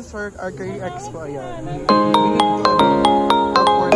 This is our career expo, ayan. We need to, help for...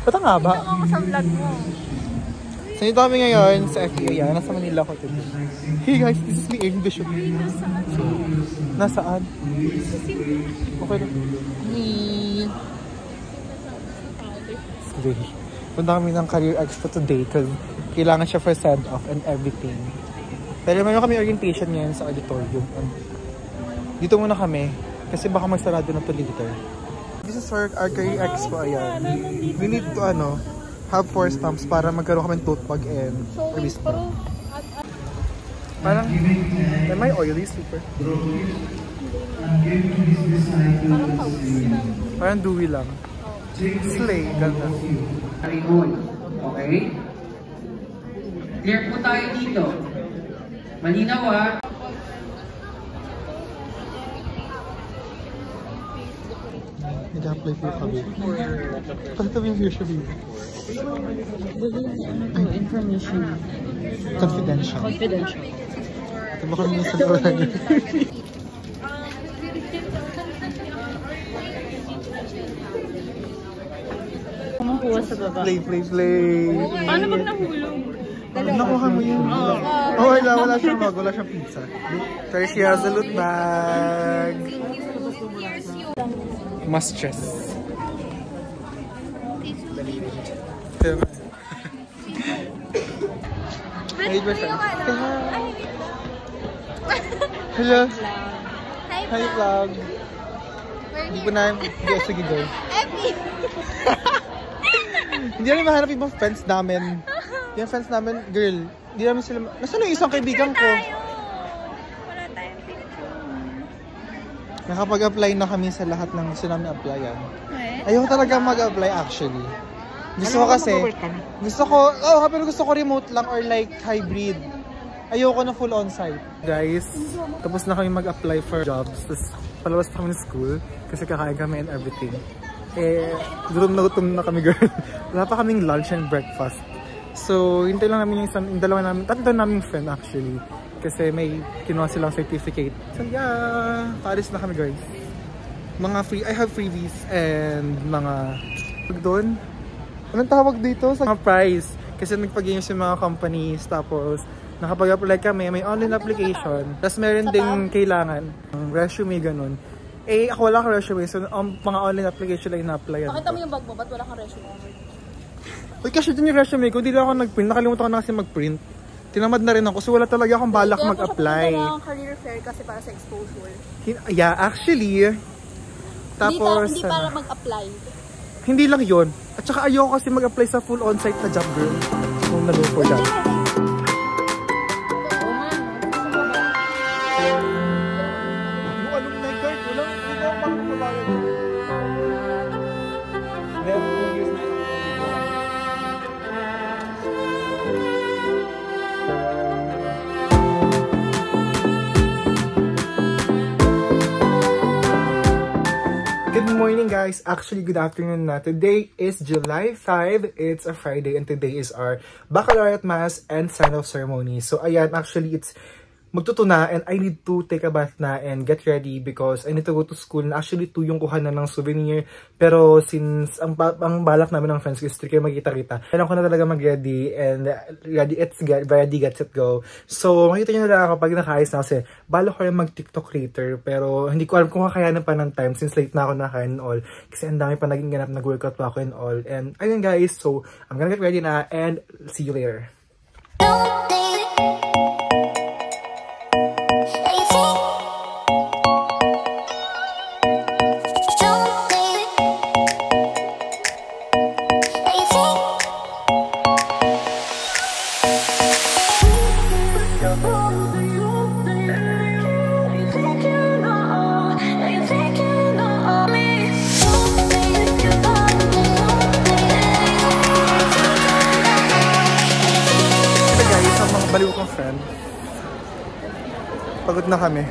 Ba't ba? Ito ako sa vlog mo. So, dito kami ngayon sa FEA. Yan. Nasa Manila ko today. Hey guys, this is me, Aaron Bishop. Nasaan? Okay na. Today. Punta kami ng career expo today because kailangan siya for send-off and everything. Pero mayroon kami orientation ngayon sa auditorium. Dito muna kami kasi baka magsarado na to later. This is our career expo, ayan. We need to, have 4 stamps para magkaroon kami tote bag and wristband. Parang, am I oily sleeper? Parang dewy lang. Slay, ganda. Okay? Clear po tayo dito. Malinaw ah. Nag-apply for kami. Bakit kami yung future baby? Information. Confidential. Confidential. Ito ba kami yung saluran? Kumukuha sa baba. Play. Paano pag nahulog? Nakuha mo yun. Oh, wala siyang bag. Wala siyang pizza. Sorry, she has a loot bag. Must stress. Hey, my friend. Hello. Hi, vlog. Hindi po na sige, go. Hindi namin mahanap yung friends namin. Yung friends namin, girl. Hindi namin sila... Nasaan yung isang kaibigan ko? Wala tayong picture. Nakapag-apply na kami sa lahat ng gusto namin applyan. Ayoko talaga mag-apply actually. Gusto ko kasi... pero gusto ko remote lang or like hybrid. Ayoko na full on-site. Guys, tapos na kami mag-apply for jobs. Tapos palabas na kami ng school kasi kakain kami and everything. Gutom na kami, girl. Wala pa kaming lunch and breakfast. So, hintay lang namin yung tatlo naming friend actually. Kasi may kinuha silang certificate. So yeah, paalis na kami, guys. I have freebies and mga doon. Anong tawag dito? Sa mga prize. Kasi nagpag-games yung mga companies. Tapos, nakapag-apply kami. May online application. Tapos meron ding kailangan. Resume, ganun. Ako wala kang resume. So, mga online application lang ina-applyan. Pakita mo yung bag mo. Ba't wala kang resume? Uy, kasi dun yung resume ko. Hindi lang ako nag-print. Nakalimutan ko na kasi mag-print. Tinamad na rin ako. So, wala talaga akong balak mag-apply. Kaya ko siya career fair kasi para sa exposure. Yeah, actually. Tapos, hindi para mag-apply. Hindi lang yun. At saka ayoko kasi mag-apply sa full on-site na job, girl. Kung nalo for job. Yung alumni guard, wala. Hindi ko ako makakabayan. Meron 2 years na ito. Good morning, guys. Actually, good afternoon na. Today is July 5. It's a Friday and today is our baccalaureate mass and sign-off ceremony. So, ayan, actually, it's magtuto na and I need to take a bath na and get ready because I need to go to school. Actually, 2 yung kuha na ng souvenir. Pero since ang balak namin ng friends is 3 kayo magkita-kita, kailangan ko na talaga mag-ready and ready, get set, go. So, makita nyo na lang kapag nakaayos na kasi balak ko rin mag-TikTok later. Pero hindi ko alam kung kakayanan pa ng time since late na ako nakain and all. Kasi ang dami pa naging ganap, nag-workout pa ako and all. And ayun guys, so I'm gonna get ready na and see you later. baliw kong friend. Pagod na kami.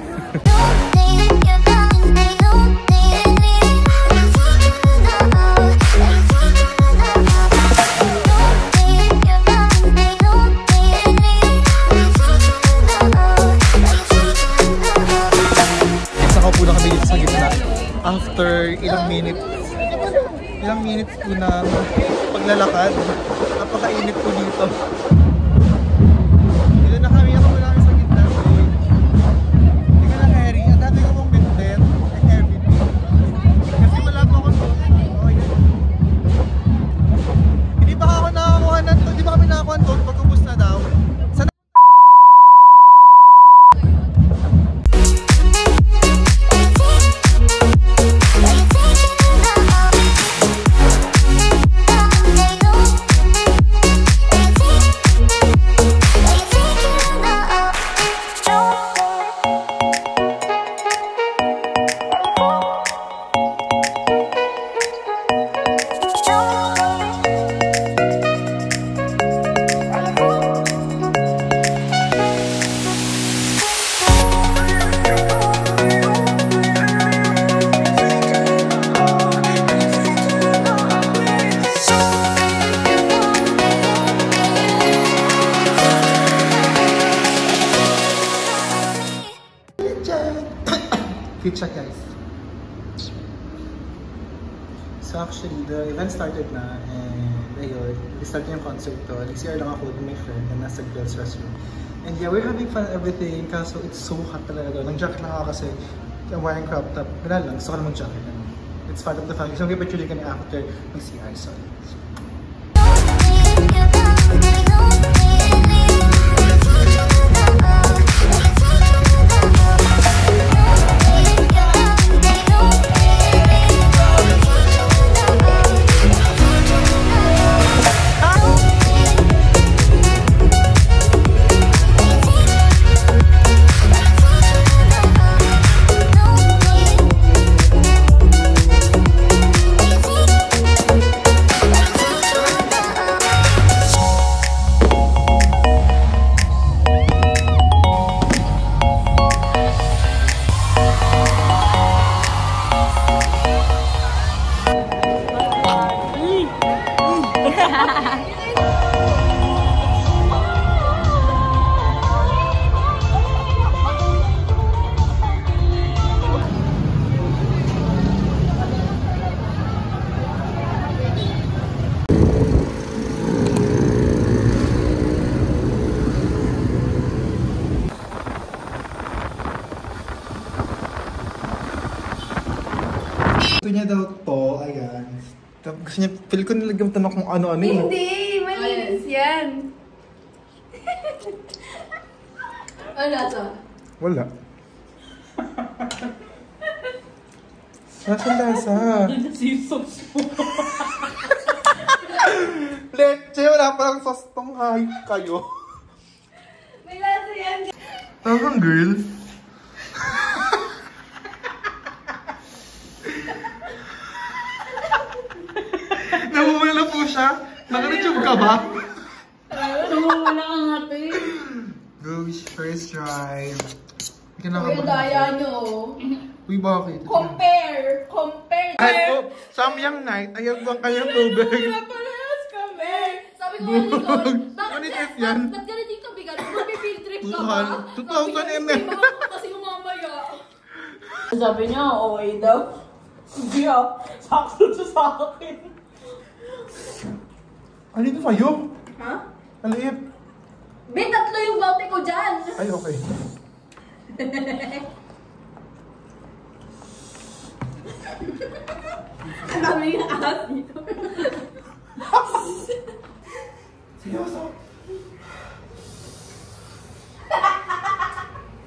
Nakaupo na kami dito sa gitna. After ilang minutes po ng paglalakad. Napakainit po dito. Dito na kami, ako lang sa gitna. Hindi ka na Harry. Ang dati ko mong bintet. Like everything. Kasi wala pa ako to. Oh, yan. Hindi pa ako nakakuha ng to. Hindi pa kami nakakuha ng to. Pag-ubos na daw. Sana check guys. So actually, the event started na and ayun, start yung concert to. Nag-CR lang ako with my friend na nasa girls restroom. And yeah, we're having fun everything kaso it's so hot talaga doon. Nag-jacket lang ako kasi I'm wearing crop top. Wala lang, gusto ko na mag-jacket. It's part of the family. So mag-picture kami after mag-CR. So gusto niya daw to, ayan. Gusto niya, feel ko nilagyan tanong kung ano-ano yun. Hindi! Malinis yan! Ano to? Wala. Nasa lasa? Sauce po. Leche, wala parang sauce tong hayop kayo. May lasa yan! Tawang girl. Namumula na po siya. Naka-YouTube ka ba? Namumula ka nga ito eh. Go first drive. Uy, ang daya nyo. Uy, bakit? Compare! Ay, oh, Samyang night. Ayaw bang kayang tubig? Parehas kami! Sabi ko nga Nicole, Ano yan? ba't ganun yung kabigan? Mag-field trip ka ba? 2,000 ml. Kasi mamaya. Sabi niya, okay daw. Hindi sakto siya sa akin. Ano ito sa'yo? Ha? Aliit. May tatlo yung bote ko dyan! Ay, okay. Ang dami yung ahas dito. Seryoso?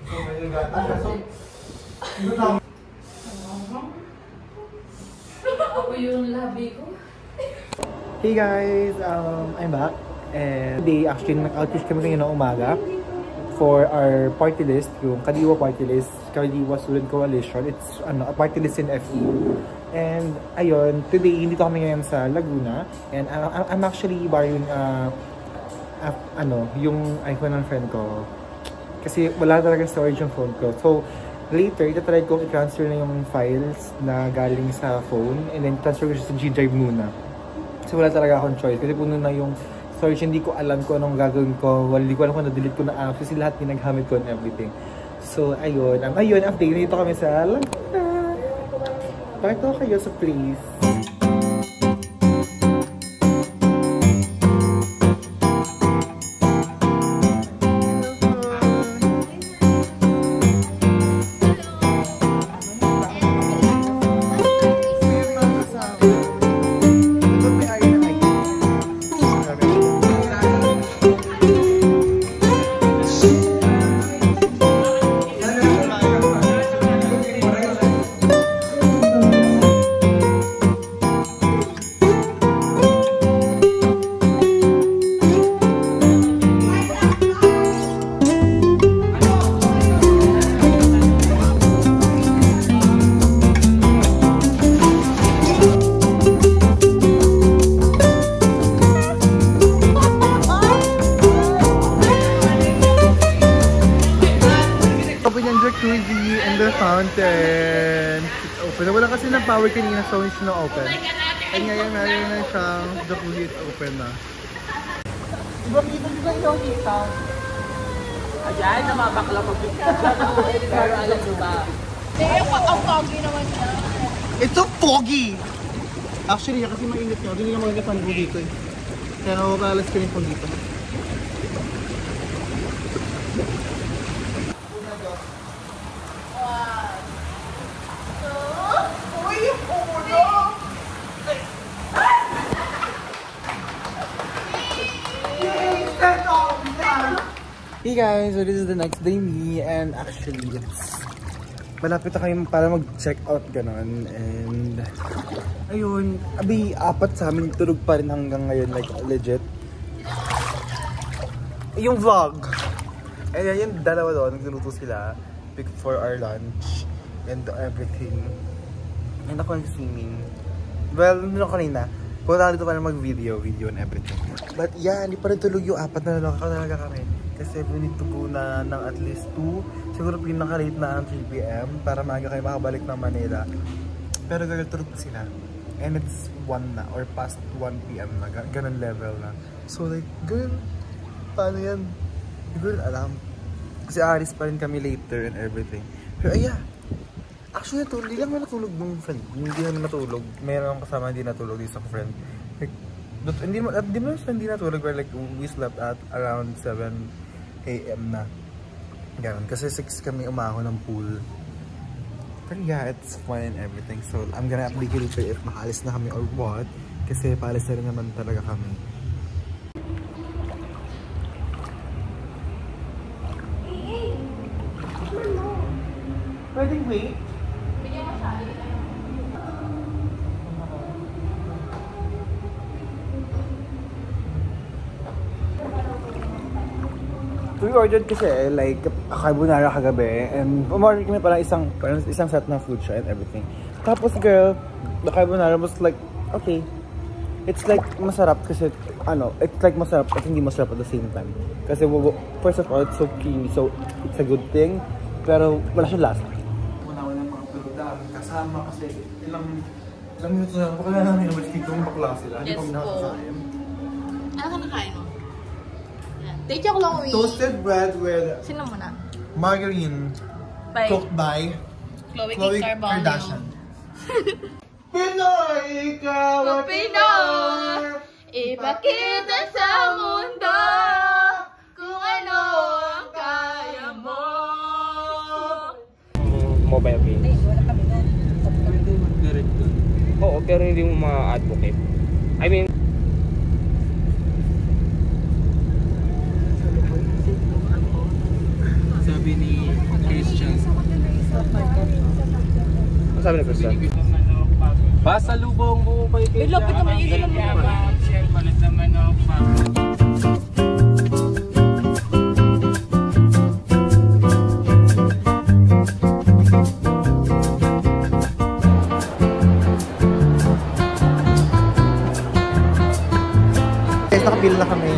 Ito may yung gata. So, ito lang. Ako yung labi ko. Hey guys, I'm back. And today, actually, nag-outreach kami ngayon ng umaga for our party list, yung Kadiwa party list, Kadiwa Student Coalition. It's a party list in FE. And ayun, today, hindi kami ngayon sa Laguna. And I'm actually borrowing yung iPhone ng friend ko. Kasi wala talaga storage yung phone ko. So, later, itatry ko i-transfer na yung files na galing sa phone and then transfer ko siya sa G-Drive muna. So, wala talaga akong choice. Kasi puno na yung storage, hindi ko alam kung anong gagawin ko. Hindi ko alam kung na-delete ko na apps. Kasi lahat ginagamit ko and everything. So, ayun. Ayun, update. Dito kami sa Laguna. Bakit ako kayo sa place? Jacuzzi and the fountain. It's open. Wala kasi ng power kanina, so it's not open. And ngayon meron na siyang jacuzzi, it's open na. Diba yung kita? Ayan, namabakla pag-picture. Pero alam mo ba? Ang foggy naman niya. It's so foggy! Actually, kasi mainit nyo. Hindi nga maganda fan ko dito eh. Kaya nawabalas ko rin po dito. Hey guys, so this is the next day me and actually it's malapit na kayo para mag-check out ganon and ayun, abi apat sa amin tulog pa rin hanggang ngayon like legit yung vlog and yan yung dalawa doon, nagluluto sila for our lunch and everything and ako nag-swimming well, nandun ako kanina punta dito para mag-video and everything but yeah, hindi pa rin tulog yung apat na lalaki talaga kami. Kasi we need to go na ng at least 2. Siguro pinaka-late na ang 3 PM para maaga kayo makabalik ng Manila. Pero girl, tulog pa sila. And it's 1 na or past 1 PM na. Ganun level na. So like, girl, paano yan? Hindi ko rin alam. Kasi aris pa rin kami later and everything. Pero yeah. Actually, hindi lang natulog ng friend. Hindi namin natulog. Mayroon akong kasama hindi natulog din sa friend. Like, hindi mo natulog. But like, we slept at around 7 AM na. Ganun. Kasi 6 kami umahon ng pool. But yeah, it's fun and everything. So, I'm gonna update you later if makaalis na kami or what. Kasi paalis na rin naman talaga kami. Pwedeng wait? We ordered kasi like carbonara kagabi and umorder kami parang isang set na food siya and everything. Tapos girl, the carbonara was like okay. It's like masarap kasi it's like masarap at hindi masarap at the same time. Kasi first of all, it's so creamy, so it's a good thing. Pero wala siyang lasa. Wala mga pagdaan kasama kasi ilang minuto na baka namin naman dito ng bakla sila. Hindi pa nakakasayan. Ano ka nakain mo? Take yung long way. Toasted bread with sino muna? Margarine cooked by Khloe Kardashian. Pinoy, ikaw ang Pinoy! Ipakita sa mundo kung ano ang kaya mo. Mobile games. Oo, pero hindi mo ma-advocate. I mean, sabi ni Christian. Ano sabi ni Christian? Pasalubong mo kay Christian. Lapit naman yun naman. Share palit ng manok. Guys, nakapil na kami.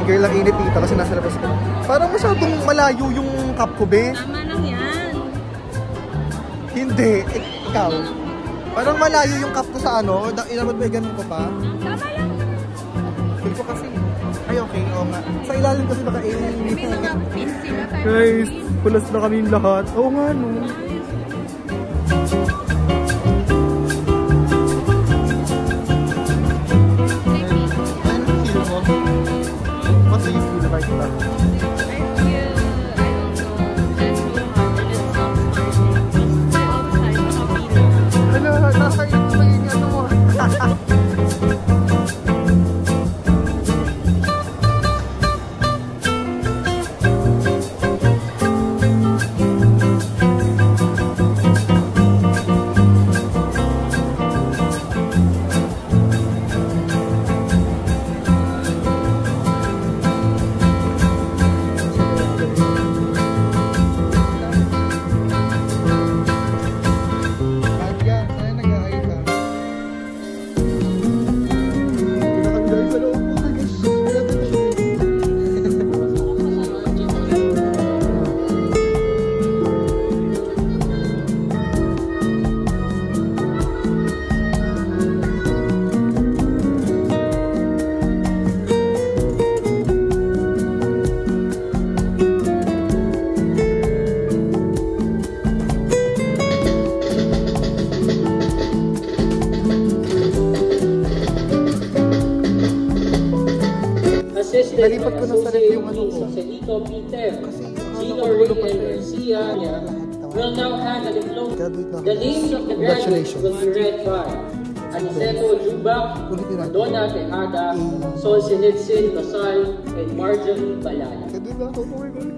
girl, ang init dito kasi nasa labas ko. Parang masyadong malayo yung cup ko, be. Tama lang yan. Hindi. Ikaw. Parang malayo yung cup ko sa ano. Inabot ba yung ganun ko pa? Tama lang. Feel ko kasi. Ay, okay. Oo nga. Sa ilalim kasi baka May mga pins sila tayo. guys, pulas na kami lahat. Oo nga, no. What do you feel right now? Ano, nakakain ko yung ano mo. Nalipat ko na sa ref yung ano ko. Kasi Gino Garcia will now hand the diploma. The names of the graduates will be read by Aniceto Jubak, Donna Tejada, Sol Sinitsin Basal, and Marjorie Balaya. Kadula ako, oh my God.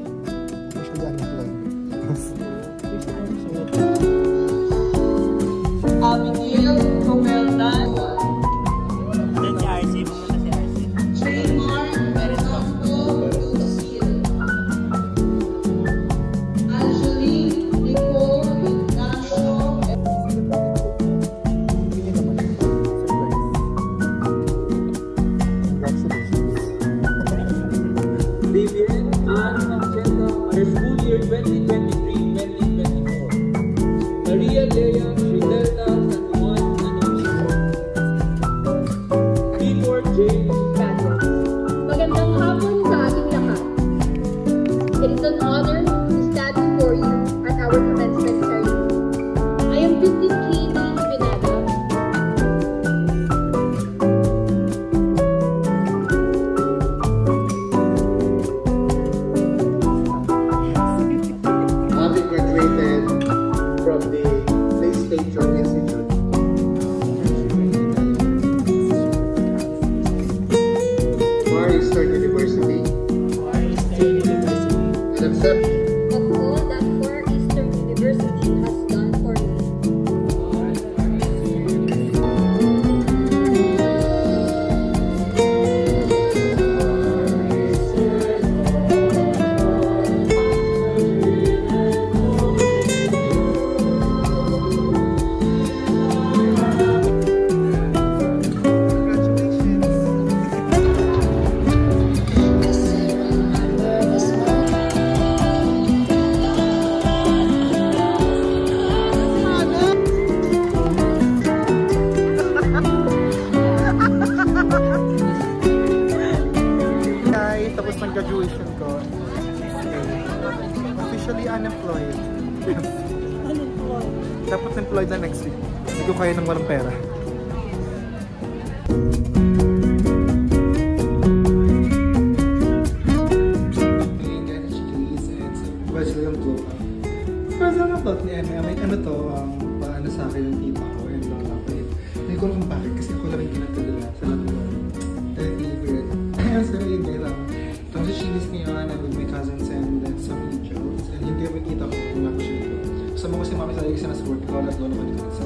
Usually unemployed. Abigail Comeldan. Magandang hapon sa ating lahat. It is an honor to stand before you at our commencement ceremony. I am 15K Binada. Having graduated from the PlayStation Institute, Far Eastern University, and accept Of all that Far Eastern University has done for me. Guys, tapos ng graduation ko. Officially unemployed. Dapat employed na next week. Hindi ko kaya nang walang pera. Personal about ni Emma, ano to, paano sa akin yung tita ko and lola ko. Hindi ko alam bakit kasi ako lang yung kinatulala sa lahat ko. Favorite. So yun guys, itong si Chilis ngayon, I'm with my cousins and some angels. And hindi ko makita ko kung ako siya dito. Kasama ko si mami sa kasi nasa work, lola at lola ko dito sa.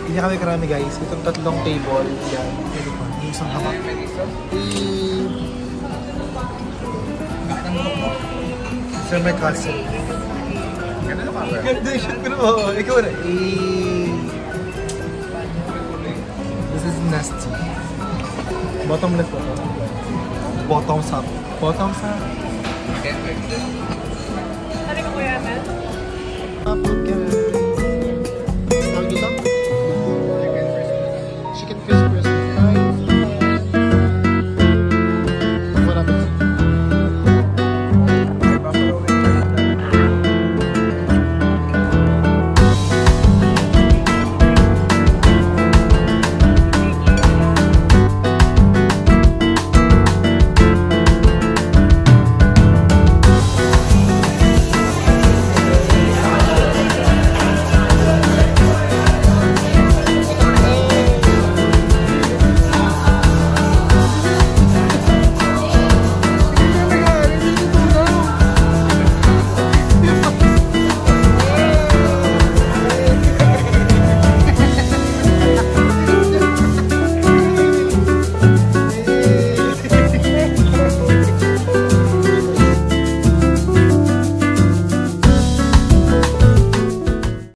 Hindi kami karami guys, itong tatlong table, yan, ito pa, yung isang hamak. Sir, my cousin. Graduation ko na. Oo, ikaw na. This is nasty. Bottom left ako. Bottoms up. Bottoms up. Ano ka, Kuya Mel?